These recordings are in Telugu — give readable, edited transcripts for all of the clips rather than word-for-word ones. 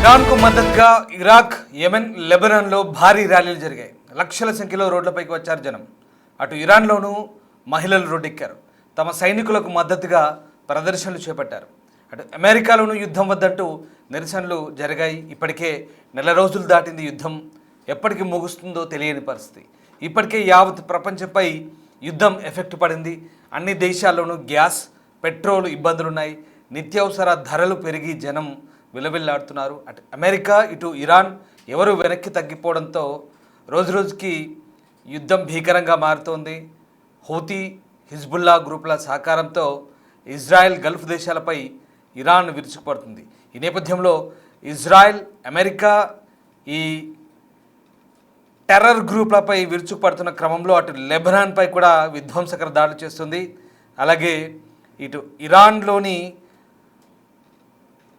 ఇరాన్కు మద్దతుగా ఇరాక్, యెమెన్, లెబనాన్లో భారీ ర్యాలీలు జరిగాయి. లక్షల సంఖ్యలో రోడ్లపైకి వచ్చారు జనం. అటు ఇరాన్లోనూ మహిళలు రోడ్డెక్కారు. తమ సైనికులకు మద్దతుగా ప్రదర్శనలు చేపట్టారు. అటు అమెరికాలోనూ యుద్ధం వద్దంటూ నిరసనలు జరిగాయి. ఇప్పటికే నెల రోజులు దాటింది యుద్ధం. ఎప్పటికి ముగుస్తుందో తెలియని పరిస్థితి. ఇప్పటికే యావత్ ప్రపంచంపై యుద్ధం ఎఫెక్ట్ పడింది. అన్ని దేశాల్లోనూ గ్యాస్, పెట్రోల్ ఇబ్బందులున్నాయి. నిత్యావసర ధరలు పెరిగి జనం విలవిల్లాడుతున్నారు. అటు అమెరికా, ఇటు ఇరాన్ ఎవరు వెనక్కి తగ్గిపోవడంతో రోజురోజుకి యుద్ధం భీకరంగా మారుతోంది. హౌతీ, హిజ్బుల్లా గ్రూపుల సహకారంతో ఇజ్రాయెల్, గల్ఫ్ దేశాలపై ఇరాన్ విరుచుకుపడుతుంది. ఈ నేపథ్యంలో ఇజ్రాయెల్, అమెరికా ఈ టెర్రర్ గ్రూపులపై విరుచుకుపడుతున్న క్రమంలో అటు లెబనాన్పై కూడా విధ్వంసకర దాడులు చేస్తుంది. అలాగే ఇటు ఇరాన్లోని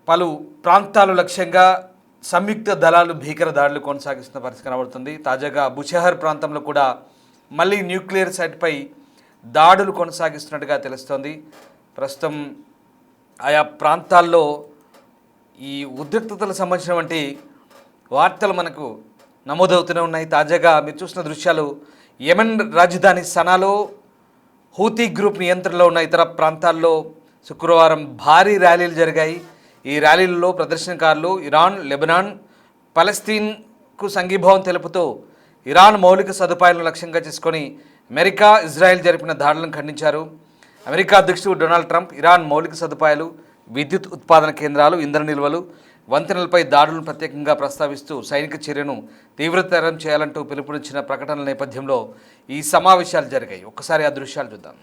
పలు ప్రాంతాలు లక్ష్యంగా సంయుక్త దళాలు భీకర దాడులు కొనసాగిస్తున్న పరిస్థితి కనబడుతుంది. తాజాగా బుషహర్ ప్రాంతంలో కూడా మళ్ళీ న్యూక్లియర్ సైట్పై దాడులు కొనసాగిస్తున్నట్టుగా తెలుస్తోంది. ప్రస్తుతం ఆయా ప్రాంతాల్లో ఈ ఉద్రిక్తతలకు సంబంధించినటువంటి వార్తలు మనకు నమోదవుతూనే ఉన్నాయి. తాజాగా మీరు చూసిన దృశ్యాలు యెమెన్ రాజధాని సనాలో హూతీ గ్రూప్ నియంత్రణలో ఉన్న ఇతర ప్రాంతాల్లో శుక్రవారం భారీ ర్యాలీలు జరిగాయి. ఈ ర్యాలీలలో ప్రదర్శనకారులు ఇరాన్, లెబనాన్, పలస్తీన్కు సంఘీభావం తెలుపుతూ ఇరాన్ మౌలిక సదుపాయాలను లక్ష్యంగా చేసుకొని అమెరికా, ఇజ్రాయెల్ జరిపిన దాడులను ఖండించారు. అమెరికా అధ్యక్షుడు డొనాల్డ్ ట్రంప్ ఇరాన్ మౌలిక సదుపాయాలు, విద్యుత్ ఉత్పాదన కేంద్రాలు, ఇంధన నిల్వలు, వంతెనలపై దాడులను ప్రత్యేకంగా ప్రస్తావిస్తూ సైనిక చర్యను తీవ్రతరం చేయాలంటూ పిలుపునిచ్చిన ప్రకటనల నేపథ్యంలో ఈ సమావేశాలు జరిగాయి. ఒక్కసారి ఆ దృశ్యాలు చూద్దాం.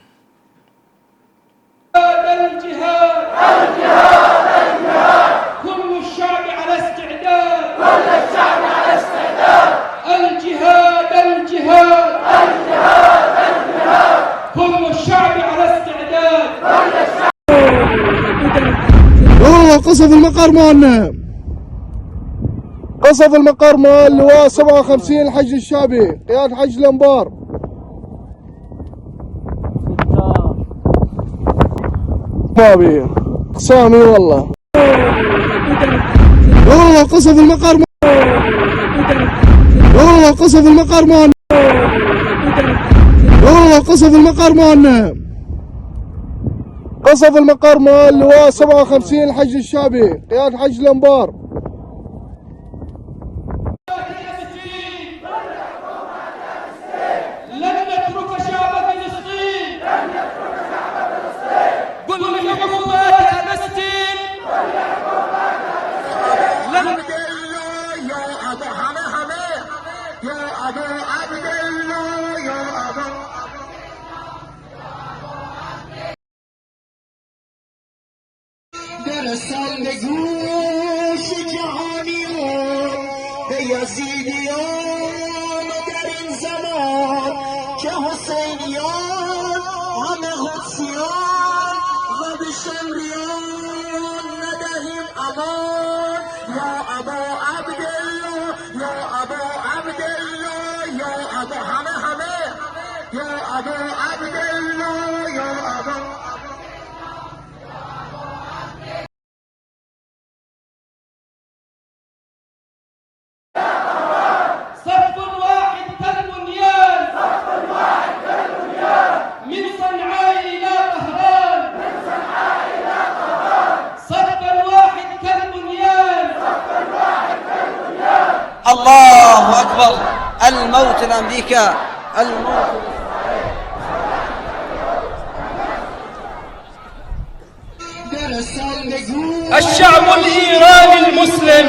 قصف المقر مالنا، قصف المقر مال لواء 57 الحج الشعبي قيادة حج الانبار. ما بي سامي والله قصف المقر والله قصف المقر مالنا، والله قصف المقر مالنا، قصف المقر مال لواء 57 الحج الشعبي قيادة حج الانبار. لن نترك شعب فلسطين، قل لحكومات فلسطين لن يا أبو حمد يا أبو عبد الله يا أبو درسان نگوش جهانی به یزیدیان در این زمان که حسینیان همه قدسیان و به شمریان ندهیم امان. یا ابا عبدالله یا ابا عبدالله یا ابا همه یا ابا عبدالله یا ابا الله أكبر. الموت لأمريكا، الموت. الشعب الإيراني المسلم،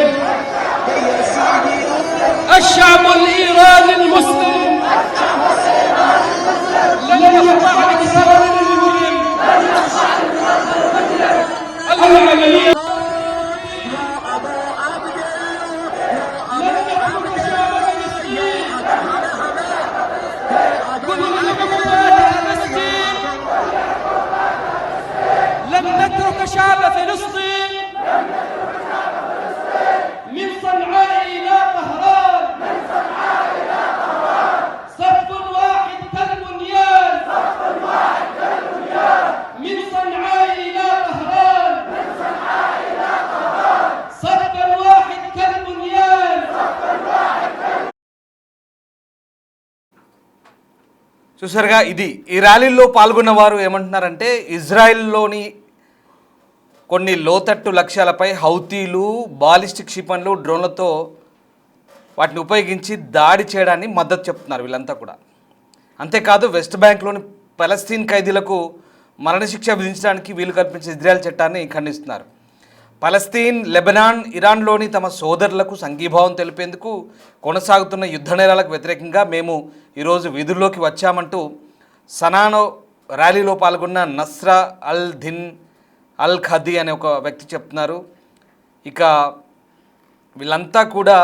الشعب الإيراني المسلم لن يخضع لكسرى المجرم العملية. لن نترك شعب فلسطين من صنعاء إلى طهران، صف واحد كالبنيان. చూసారుగా, ఇది ఈ ర్యాలీలో పాల్గొన్న వారు ఏమంటున్నారంటే ఇజ్రాయెల్లోని కొన్ని లోతట్టు లక్ష్యాలపై హౌతీలు బాలిస్టిక్ క్షిపణులు డ్రోన్లతో వాటిని ఉపయోగించి దాడి చేయడాన్ని మద్దతు చెప్తున్నారు వీళ్ళంతా కూడా. అంతేకాదు వెస్ట్ బ్యాంక్లోని పలస్తీన్ ఖైదీలకు మరణశిక్ష విధించడానికి వీలు కల్పించే ఇజ్రాయెల్ చట్టాన్ని ఖండిస్తున్నారు. పలస్తీన్, లెబనాన్, ఇరాన్లోని తమ సోదరులకు సంఘీభావం తెలిపేందుకు కొనసాగుతున్న యుద్ధ నేరాలకు వ్యతిరేకంగా మేము ఈరోజు వీధుల్లోకి వచ్చామంటూ సనానో ర్యాలీలో పాల్గొన్న నస్రా అల్ దిన్ అల్ ఖదీ అనే ఒక వ్యక్తి చెప్తున్నారు. ఇక వీళ్ళంతా కూడా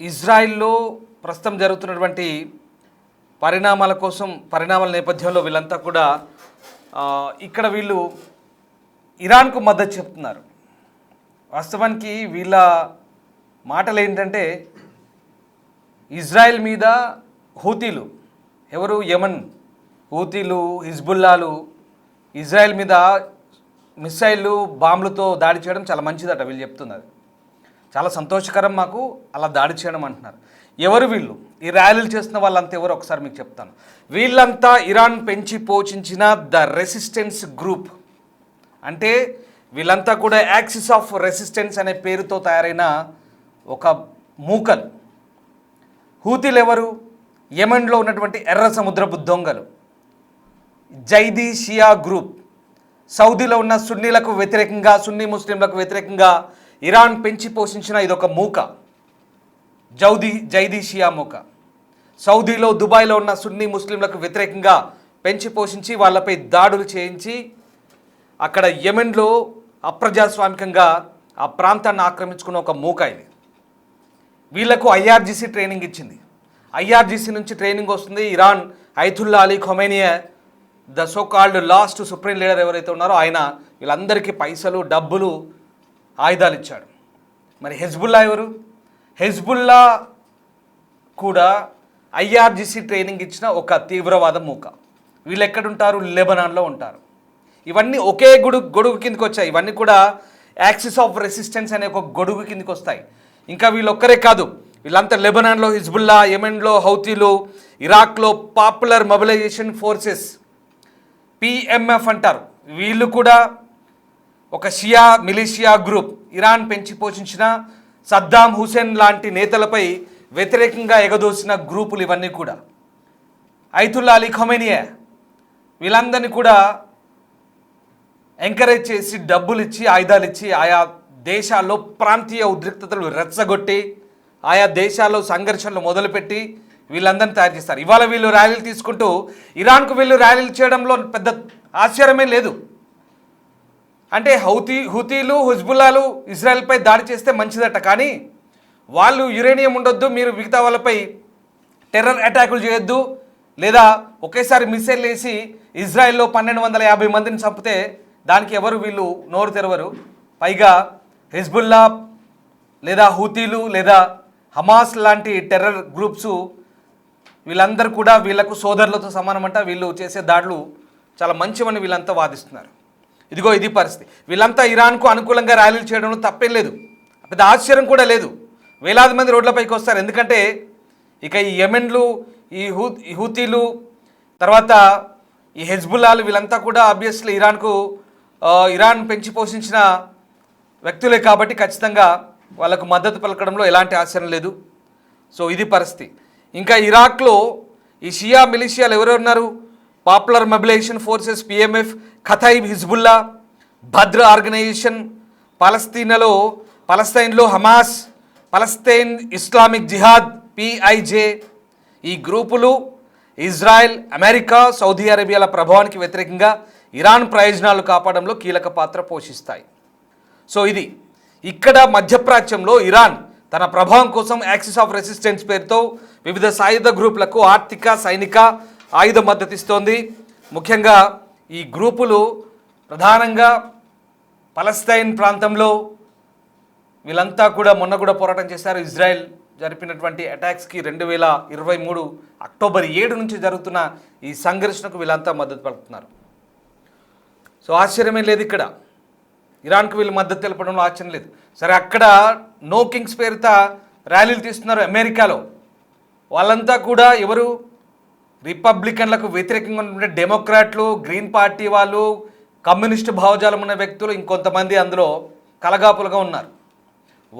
ఇజ్రాయిల్లో ప్రస్తుతం జరుగుతున్నటువంటి పరిణామాల నేపథ్యంలో వీళ్ళంతా కూడా ఇక్కడ వీళ్ళు ఇరాన్కు మద్దతు చెప్తున్నారు. వాస్తవానికి వీళ్ళ మాటలు ఏంటంటే ఇజ్రాయెల్ మీద హూతీలు, ఎవరు యమన్ హూతీలు, హిజ్బుల్లాలు ఇజ్రాయెల్ మీద మిసైళ్ళు, బాంబులతో దాడి చేయడం చాలా మంచిదట వీళ్ళు చెప్తున్నారు. చాలా సంతోషకరం మాకు అలా దాడి చేయడం అంటున్నారు. ఎవరు వీళ్ళు? ఈ ర్యాలీలు చేస్తున్న వాళ్ళంతా ఎవరు ఒకసారి మీకు చెప్తాను. వీళ్ళంతా ఇరాన్ పెంచి పోషించిన ద రెసిస్టెన్స్ గ్రూప్. అంటే వీళ్ళంతా కూడా యాక్సిస్ ఆఫ్ రెసిస్టెన్స్ అనే పేరుతో తయారైన ఒక మూకలు. హూతీలు ఎవరు? యెమెన్లో ఉన్నటువంటి ఎర్ర సముద్రపు దొంగలు. జైదీ షియా గ్రూప్ సౌదీలో ఉన్న సున్నీలకు వ్యతిరేకంగా, సున్నీ ముస్లింలకు వ్యతిరేకంగా ఇరాన్ పెంచి పోషించిన ఇదొక మూక, జైదీ షియా మూక. సౌదీలో, దుబాయ్లో ఉన్న సున్నీ ముస్లింలకు వ్యతిరేకంగా పెంచి పోషించి వాళ్ళపై దాడులు చేయించి అక్కడ యెమెన్లో అప్రజాస్వామికంగా ఆ ప్రాంతాన్ని ఆక్రమించుకున్న ఒక మూక ఇది. వీళ్లకు ఐఆర్జీసీ ట్రైనింగ్ ఇచ్చింది. ఐఆర్జీసీ నుంచి ట్రైనింగ్ వస్తుంది. ఇరాన్ అయతుల్లా అలీ ఖొమైనియే, the so called last supreme leader ఎవరైతే ఉన్నారో ఆయన వీళ్ళందరికీ పైసలు, డబ్బులు, ఆయుధాలు ఇచ్చాడు. మరి హెజ్బుల్లా ఎవరు? హెజ్బుల్లా కూడా ఐఆర్జీసీ ట్రైనింగ్ ఇచ్చిన ఒక తీవ్రవాద మూక. వీళ్ళు ఎక్కడుంటారు? లెబనాన్లో ఉంటారు. ఇవన్నీ ఒకే గొడుగు కిందకి వచ్చాయి. ఇవన్నీ కూడా యాక్సిస్ ఆఫ్ రెసిస్టెన్స్ అనే ఒక గొడుగు కిందకి వస్తాయి. ఇంకా వీళ్ళొక్కరే కాదు, వీళ్ళంతా లెబనాన్లో హిజ్బుల్లా, యెమెన్లో హౌతీలు, ఇరాక్లో పాపులర్ మొబిలైజేషన్ ఫోర్సెస్ పిఎంఎఫ్ అంటారు. వీళ్ళు కూడా ఒక షియా మిలిషియా గ్రూప్. ఇరాన్ పెంచి పోషించిన సద్దాం హుసేన్ లాంటి నేతలపై వ్యతిరేకంగా ఎగదోసిన గ్రూపులు ఇవన్నీ కూడా. అయతుల్లా అలీ ఖొమైనియే వీళ్ళందరినీ కూడా ఎంకరేజ్ చేసి, డబ్బులు ఇచ్చి, ఆయుధాలు ఇచ్చి ఆయా దేశాల్లో ప్రాంతీయ ఉద్రిక్తతలు రెచ్చగొట్టి, ఆయా దేశాల్లో సంఘర్షణలు మొదలుపెట్టి వీళ్ళందరినీ తయారు చేస్తారు. ఇవాళ వీళ్ళు ర్యాలీలు తీసుకుంటూ ఇరాన్కు వీళ్ళు ర్యాలీలు చేయడంలో పెద్ద ఆశ్చర్యమే లేదు. అంటే హూతీలు, హిజ్బుల్లాలు ఇజ్రాయెల్పై దాడి చేస్తే మంచిదట, కానీ వాళ్ళు యురేనియం ఉండొద్దు, మీరు మిగతా వాళ్ళపై టెర్రర్ అటాకులు చేయొద్దు, లేదా ఒకేసారి మిసైల్ వేసి ఇజ్రాయెల్లో 1250 మందిని చంపితే దానికి ఎవరు వీళ్ళు నోరు తెరవరు. పైగా హిజ్బుల్లా లేదా హూతీలు లేదా హమాస్ లాంటి టెర్రర్ గ్రూప్స్ వీళ్ళందరూ కూడా వీళ్ళకు సోదరులతో సమానమంట. వీళ్ళు చేసే దాడులు చాలా మంచివని వీళ్ళంతా వాదిస్తున్నారు. ఇదిగో ఇది పరిస్థితి. వీళ్ళంతా ఇరాన్కు అనుకూలంగా ర్యాలీలు చేయడంలో తప్పేం లేదు, పెద్ద ఆశ్చర్యం కూడా లేదు. వేలాది మంది రోడ్లపైకి వస్తారు. ఎందుకంటే ఇక ఈ యెమెన్లు, ఈ హూతీలు, తర్వాత ఈ హెజ్బుల్లాలు వీళ్ళంతా కూడా ఆబ్వియస్లీ ఇరాన్ పెంచి పోషించిన వ్యక్తులే కాబట్టి ఖచ్చితంగా వాళ్ళకు మద్దతు పలకడంలో ఎలాంటి ఆశ్చర్యం లేదు. సో ఇది పరిస్థితి. ఇంకా ఇరాక్లో ఈ షియా మిలిషియాలు ఎవరెవరున్నారు? Popular mobilization forces PMF, Kataib Hezbollah, Badr organization, పలస్తైన్లో Hamas, Palestine Islamic Jihad PIJ. ఈ గ్రూపులు ఇజ్రాయెల్, అమెరికా, సౌదీ అరేబియాల ప్రభావానికి వ్యతిరేకంగా ఇరాన్ ప్రయోజనాలు కాపాడంలో కీలక పాత్ర పోషిస్తాయి. సో ఇది ఇక్కడ మధ్యప్రాచ్యంలో ఇరాన్ తన ప్రభావం కోసం యాక్సిస్ ఆఫ్ రెసిస్టెన్స్ పేరుతో వివిధ సాయుధ గ్రూపులకు ఆర్థిక, సైనిక, ఆయుధ మద్దతు ఇస్తోంది. ముఖ్యంగా ఈ గ్రూపులు ప్రధానంగా పలస్తైన్ ప్రాంతంలో వీళ్ళంతా కూడా మొన్న కూడా పోరాటం చేశారు. ఇజ్రాయెల్ జరిపినటువంటి అటాక్స్కి 2023 అక్టోబర్ 7 నుంచి జరుగుతున్న ఈ సంఘర్షణకు వీళ్ళంతా మద్దతు పలుకుతున్నారు. సో ఆశ్చర్యమే లేదు, ఇక్కడ ఇరాన్కు వీళ్ళు మద్దతు తెలపడంలో ఆశ్చర్యం లేదు. సరే, అక్కడ నో కింగ్స్ పేరుతో ర్యాలీలు తీస్తున్నారు అమెరికాలో. వాళ్ళంతా కూడా ఎవరు? రిపబ్లికన్లకు వ్యతిరేకంగా ఉన్నటువంటి డెమోక్రాట్లు, గ్రీన్ పార్టీ వాళ్ళు, కమ్యూనిస్టు భావజాలం ఉన్న వ్యక్తులు ఇంకొంతమంది అందులో కలగాపులుగా ఉన్నారు.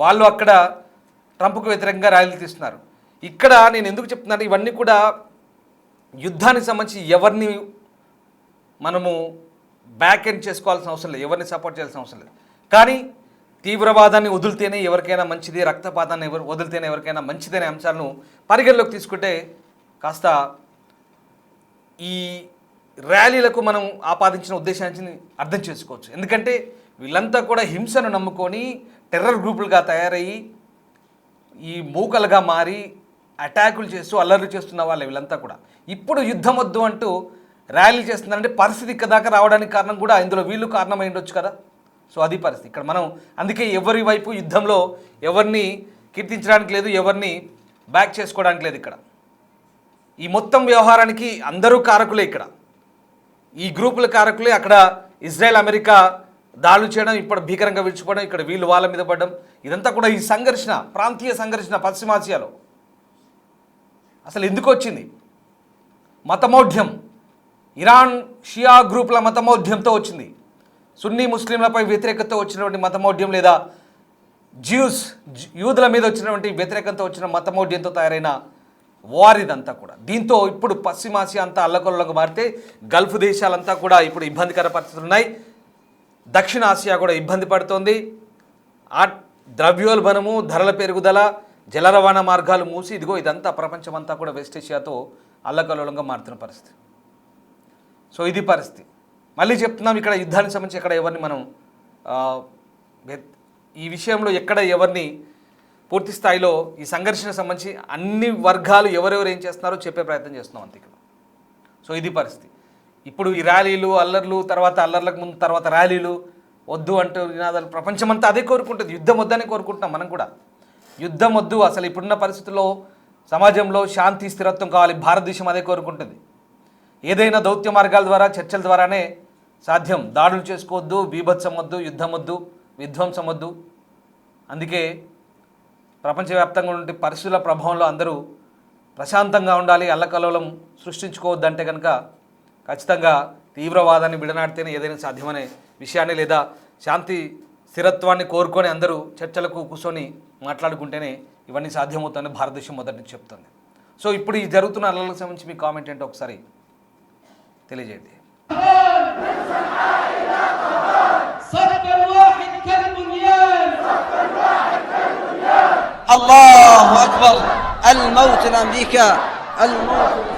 వాళ్ళు అక్కడ ట్రంప్కు వ్యతిరేకంగా ర్యాలీలు తీస్తున్నారు. ఇక్కడ నేను ఎందుకు చెప్తున్నాను, ఇవన్నీ కూడా యుద్ధానికి సంబంధించి ఎవరిని మనము బ్యాక్ ఎండ్ చేసుకోవాల్సిన అవసరం లేదు, ఎవరిని సపోర్ట్ చేయాల్సిన అవసరం లేదు. కానీ తీవ్రవాదాన్ని వదిలితేనే ఎవరికైనా మంచిది, రక్తపాతాన్ని వదిలితేనే ఎవరికైనా మంచిదనే అంశాలను పరిగణలోకి తీసుకుంటే కాస్త ఈ ర్యాలీలకు మనం ఆపాదించిన ఉద్దేశాన్ని అర్థం చేసుకోవచ్చు. ఎందుకంటే వీళ్ళంతా కూడా హింసను నమ్ముకొని టెర్రర్ గ్రూపులుగా తయారయ్యి ఈ మూకలుగా మారి అటాకులు చేస్తూ అల్లర్లు చేస్తున్న వాళ్ళే వీళ్ళంతా కూడా. ఇప్పుడు యుద్ధం వద్దు అంటూ ర్యాలీ చేస్తున్నారంటే పరిస్థితి ఇక్కడ దాకా రావడానికి కారణం కూడా ఇందులో వీళ్ళు కారణమై ఉండొచ్చు కదా. సో అది పరిస్థితి ఇక్కడ. మనం అందుకే ఎవరి వైపు యుద్ధంలో ఎవరిని కీర్తించడానికి లేదు, ఎవరిని బ్యాక్ చేసుకోవడానికి లేదు. ఇక్కడ ఈ మొత్తం వ్యవహారానికి అందరూ కారకులే. ఇక్కడ ఈ గ్రూపుల కారకులే. అక్కడ ఇజ్రాయెల్, అమెరికా దాడులు చేయడం, ఇప్పుడు భీకరంగా విడిచిపోవడం, ఇక్కడ వీళ్ళు వాళ్ళ మీద పడడం, ఇదంతా కూడా ఈ సంఘర్షణ, ప్రాంతీయ సంఘర్షణ పశ్చిమాసియాలో అసలు ఎందుకు వచ్చింది? మతమౌఢ్యం, ఇరాన్ షియా గ్రూపుల మతమౌఢ్యంతో వచ్చింది. సున్నీ ముస్లింలపై వ్యతిరేకతతో వచ్చినటువంటి మతమౌఢ్యం, లేదా యూదుల మీద వచ్చినటువంటి వ్యతిరేకతతో వచ్చిన మతమౌఢ్యంతో తయారైన వార్ ఇదంతా కూడా. దీంతో ఇప్పుడు పశ్చిమాసియా అంతా అల్లకొల్లకు మారితే గల్ఫ్ దేశాలంతా కూడా ఇప్పుడు ఇబ్బందికర పరిస్థితులు ఉన్నాయి. దక్షిణ ఆసియా కూడా ఇబ్బంది పడుతోంది. ఆ ద్రవ్యోల్బణము, ధరల పెరుగుదల, జల రవాణా మార్గాలు మూసి ఇదిగో ఇదంతా ప్రపంచమంతా కూడా వెస్ట్ ఏషియాతో అల్లకల్లోలంగా మారుతున్న పరిస్థితి. సో ఇది పరిస్థితి. మళ్ళీ చెప్తున్నాం, ఇక్కడ యుద్ధానికి సంబంధించి ఎక్కడ ఎవరిని మనం ఈ విషయంలో ఎక్కడ ఎవరిని పూర్తి స్థాయిలో ఈ సంఘర్షణ సంబంధించి అన్ని వర్గాలు ఎవరెవరు ఏం చేస్తున్నారో చెప్పే ప్రయత్నం చేస్తున్నాం అంతే ఇక్కడ. సో ఇది పరిస్థితి. ఇప్పుడు ఈ ర్యాలీలు, అల్లర్లు, తర్వాత అల్లర్లకు ముందు తర్వాత ర్యాలీలు వద్దు అంటూ నినాదాలు, ప్రపంచమంతా అదే కోరుకుంటుంది. యుద్ధం వద్దనే కోరుకుంటున్నాం మనం కూడా. యుద్ధం వద్దు, అసలు ఇప్పుడున్న పరిస్థితుల్లో సమాజంలో శాంతి, స్థిరత్వం కావాలి. భారతదేశం అదే కోరుకుంటుంది. ఏదైనా దౌత్య మార్గాల ద్వారా, చర్చల ద్వారానే సాధ్యం. దాడులు చేసుకోవద్దు, బీభత్సం వద్దు, యుద్ధం వద్దు, విధ్వంసం వద్దు. అందుకే ప్రపంచవ్యాప్తంగా ఉండే పరిస్థితుల ప్రభావంలో అందరూ ప్రశాంతంగా ఉండాలి. అల్లకల్లోలం సృష్టించుకోవద్దంటే కనుక ఖచ్చితంగా తీవ్రవాదాన్ని విడనాడితేనే ఏదైనా సాధ్యమనే విషయాన్ని, లేదా శాంతి స్థిరత్వాన్ని కోరుకొని అందరూ చర్చలకు కూర్చొని మాట్లాడుకుంటేనే ఇవన్నీ సాధ్యమవుతుందని భారతదేశం మొదటి నుంచి చెప్తుంది. సో ఇప్పుడు ఈ జరుగుతున్న అల్లర్లకు సంబంధించి మీ కామెంట్ ఏంటో ఒకసారి తెలియజేయండి. الله أكبر. الموت لأمريكا، الموت